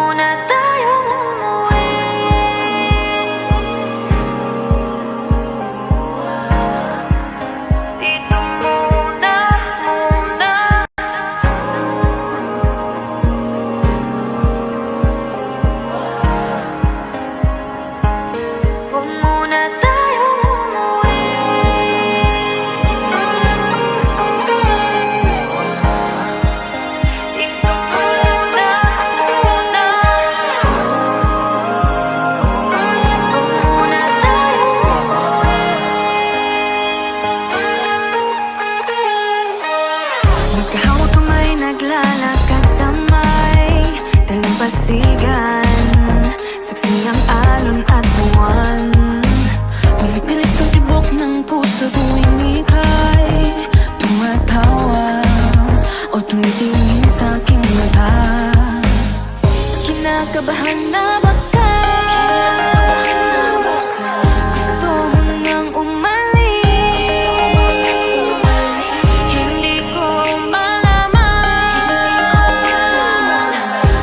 muna tayong umuwi. Dito muna, muna. Huwag muna tayong umuwi. Dito muna, muna. Huwag muna tayong umuwi. Magkahawak kamay, naglalakad sa may dalampasigan. Saksi ang alon at buwan. Pumipilit sa tibok ng puso tuwing ika'y tumatawa o tumitingin sa aking mata. Kinakabahan na baka gusto mo nang umalis. Hindi ko malaman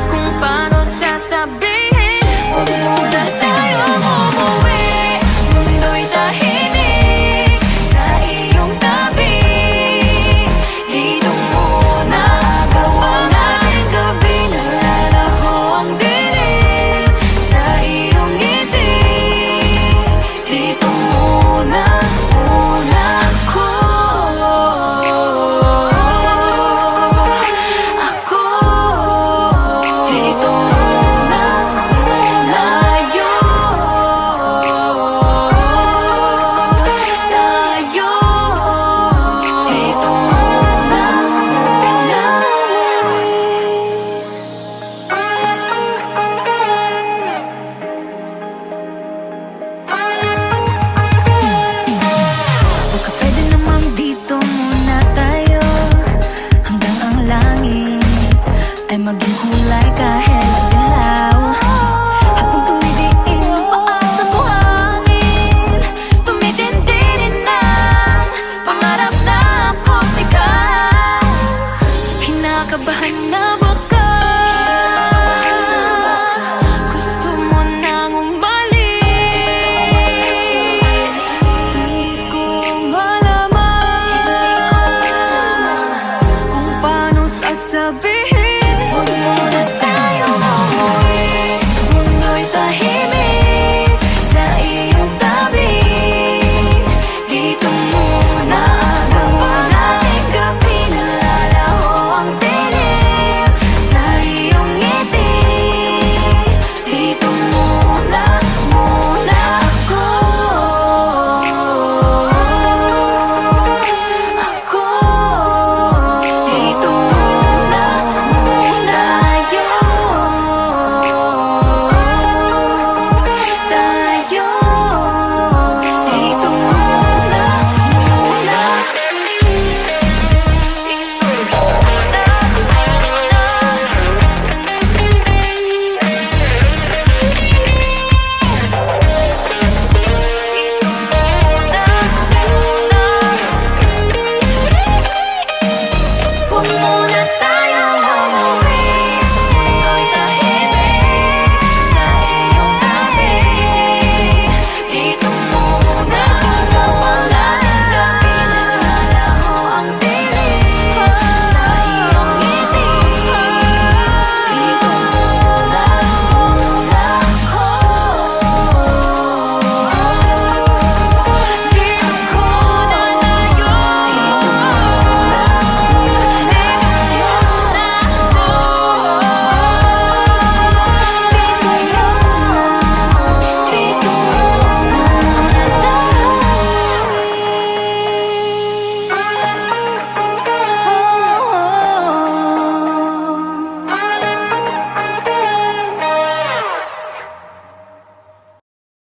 kung paano sasabihin. Huwag muna tayong umuwi. Mundo'y tahimik sa iyong tabi. Dito muna gawa natin gabi. Nalalaho ang dilim sa iyong ngiti. Dito muna, muna ako. Dito muna, muna tayo. Dito muna, muna. Baka pwede namang dito muna tayo hanggang ang langit ay maging kulay kahit madilaw. Habang tumidiin ang paa sa buhangin, tumitindi din ang pangarap na ako't ikaw. Kinakabahan na baka